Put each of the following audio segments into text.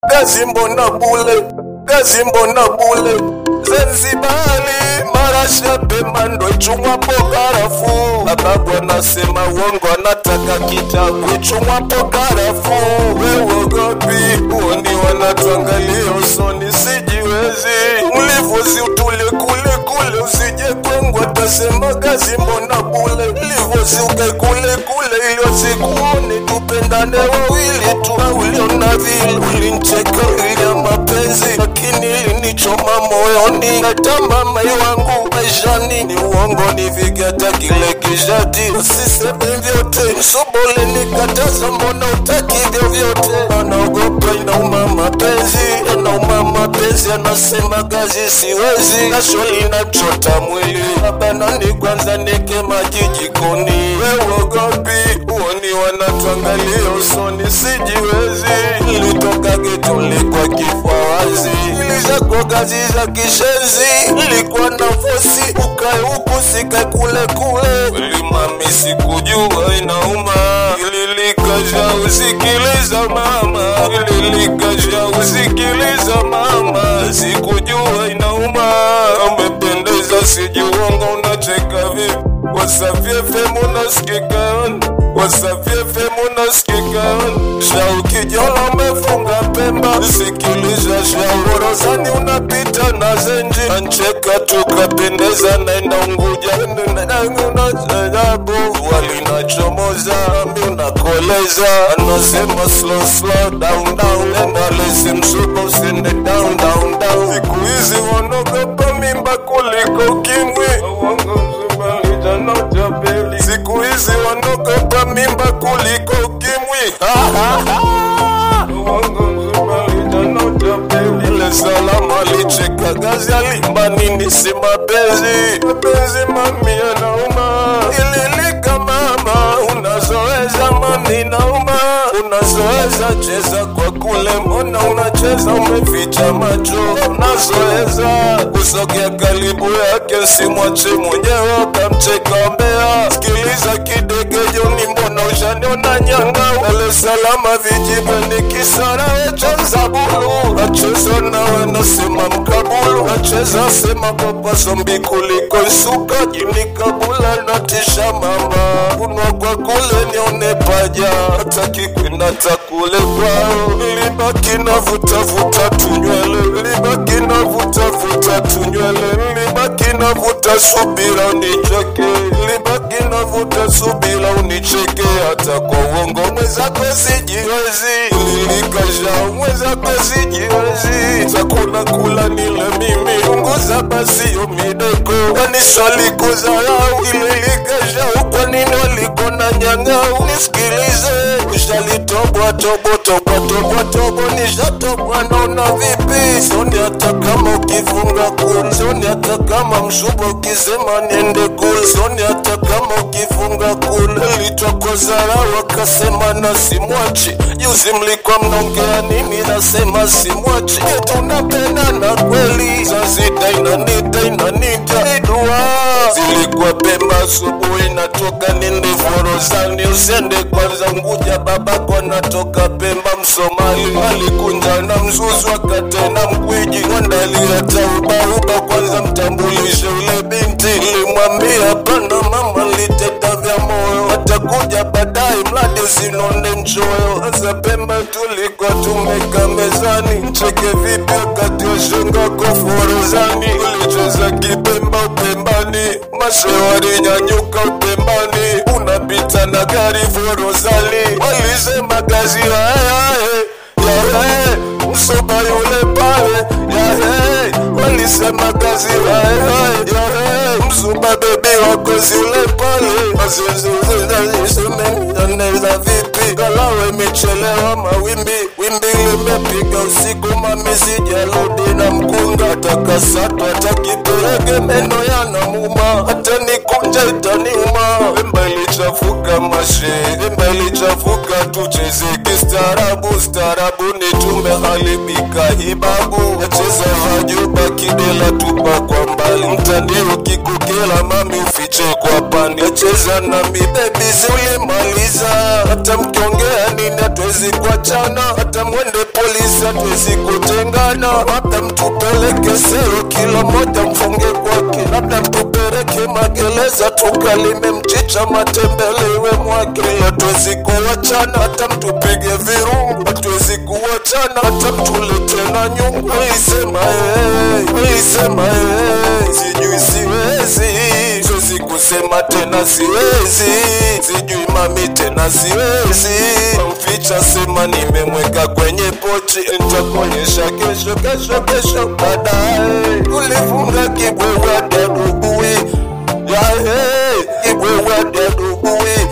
kazi mbona bule, kazi mbona bule. Zanzibari marasha Pemba ndo ichumwapo karafuu. Babu anasema uongo anataka kitabu ichumwapo karafuu. Wewe gopi uoni wanatuangalia usoni sijiwezi. Mlivozi utule kule kule usije kwangu atasema kazi mbona bule. Mlivozi ukae kule kule ili wasikuone tupendane wawili tu. Uliona vile ulincheka ili ya mapenzi lakini ilinichoma moyoni. Hata mama wangu maishani ni uongo ni vigata kile kishati. Usiseme vyote msobole nikataza mbona utaki vyote. Anaogopa inauma mapenzi anasema kazi siwezi. Kasho linachota mwili abana ni kwanza neke maji jikoni. Wewe gopi uoni wanatuangalia usoni sijiwezi. Nilitoka geto likwa kifua wazi. Nilizako kazi za kishenzi. Nilikuwa na fosi ukae huku sikae kule kule. Kweli mami sikujua inauma. Ililikasha usikiliza mama. Ililikasha usikiliza mama. Sikujua inauma. Umependeza sijiuongo unacheka vipi. Wasafi FM unasikika. Wasafi FM unasikika. Shauki Jola umefunga Pemba. Sikiliza shaurozani unapita na zenji. Ancheka tukapendeza naenda Unguja. Unazajabu walinachomoza mi unakoleza. Anasema slow down Nenda lesi msuba usende down Siku hizi wanogopa mimba kuliko ukimwi. Siku hizi wanogopa mimba kuliko ukimwi. Ile salama alicheka gazi alimba nini si mapenzi. Mapenzi mami anauma. Ililika mama unazoeza mami nauma. Unazoeza cheza kwa kule mbona unacheza umeficha macho. Unazoeza kusogea karibu yake simwache mwenyewe akamcheka mbea. Sikiliza kidege Joni mbona ushaniona nyanga. Wale salama vijibe ni kisara echanza bulu. Acheza nawe nasema mkabulu. Acheza sema papa zombi kuliko isuka. Jini kabula natisha mama. Kunwa kwa kule nione paja. Hataki kwenda takule kwao. Nilibaki na vuta tunywele. Nilibaki na vuta tunywele. Nilibaki na vuta subira unicheke. Nilibaki na vuta subira unicheke. Hata kwa uongo mwezako sijiwezi. Nilikasha mwezako sijiwezi. Zakula kula nile mimi. Unguza basi yomideko. Kaniswali kuzarau. Nilikasha ukwa nini waliko na nyangau. Nisikilize ushalitoboa tobo nishatobwa naona vipi. Soni hata kama ukifunga kule. Soni hata kama mshuba ukisema niende kule. Soni hata kama ukifunga kule. Litwa kwa zara wakasema na simwachi. Yuzi mlikuwa mnaongea nini nasema simwachi. Tunapenda na kweli. Zazita inanita idua. Zilikuwa Pemba asubuhi natoka nende Forozani. Usende kwanza Unguja babako natoka Pemba Msomali. Alikunja na mzuzu akate na mkwiji. Mwandali hata uba kwanza mtambulishe ule binti. Nilimwambia pana mama liteta vya moyo. Atakuja baadaye mradi usinonde mchoyo. Asa Pemba tulikuwa tumeka mezani. Mcheke vipi wakati wa shunga kwa Forozani. Ulicheza kipemba upembani. Mashewari nyanyuka upembani. Unapita na gari Forozani. Walisema kazi msoba yule pale. Walisema kazi msoba bebe wako zile pale. Neza vipi kalawe michelewa mawimbi. Wimbi limepiga usiku mami sijaludi na mkunga. Ataka sato atakipeleke meno yanamuma. Hata nikunja itaniuma. Wimba ilichafuka mashe. Wimba ilichafuka tucheze kistaarabu. Staarabu ni tumehalibika hibabu. Nacheza hajuba kidela tupa kwa mbali. Mtandio kikukela mami ufiche kwa pani. Nacheza na mi baby ulimaliza. Hata mkiongea nini atwe hatuwezi kuachana, hata mwende polisi hatuwezi kutengana, hata mtupeleke sero kila moja mfunge kwake, labda mtupeleke magereza tukalime mchicha matembelewe mwake. Hatuwezi kuachana, hata mtupige virungu, hatuwezi kuachana, hata mtulete na nyungu. Sema sijui siwezi kusema tena siwezi, sijui mami tena siwezi, mficha sema nimemweka kwenye pochi, nitakuonyesha kesho baadaye. Ulifunga kibwewa dadubui kibwewa dadubui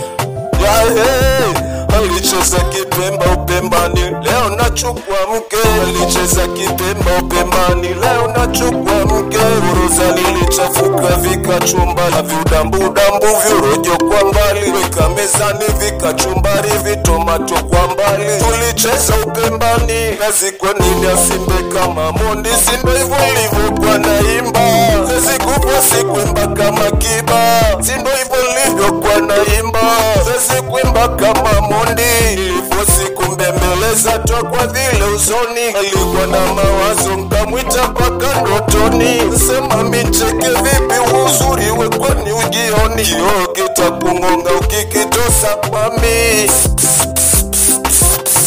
alicheza kipemba upembani, leo nachukua mke. Alicheza kipemba upembani, leo nachukua mke. Uruza lilichafuka vikachumba na viudambudambu virojo kwa mbali, weka mezani vikachumbari vitomato kwa mbali. Tulicheza upembani, kazi kwa nini asimbe kama Mondi? Sindo hivyo ilivyokuwa naimba, kazi kubwa sikuimba kama Kiba, sindo hivyo ilivyokuwa naimba, kazi kuimba kama Mondi. Ilivyo sikumbembeleza toa kwa vile usoni, alikuwa na mawazo nkamwita paka ndotoni. Sema micheke vipi uzuri we kwani ujioni, kioo kitakungonga ukikitosa mami.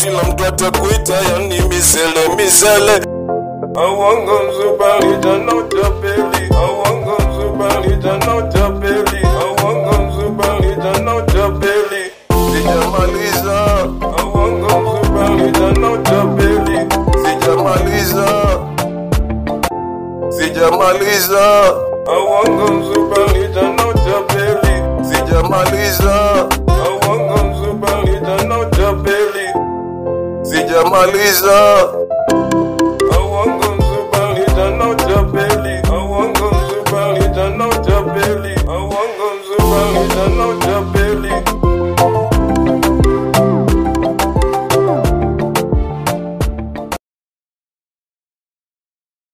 Sila mtu atakuita yani misele Awango mzubalita no tapeli, awango mzubalita no tapeli, awango mzubalita no tapeli. Sijamaliza, awango mzubalita no tapeli, sijamaliza, awango mzubalita no tapeli, sijamaliza, awango mzubalita no tapeli, sijamaliza.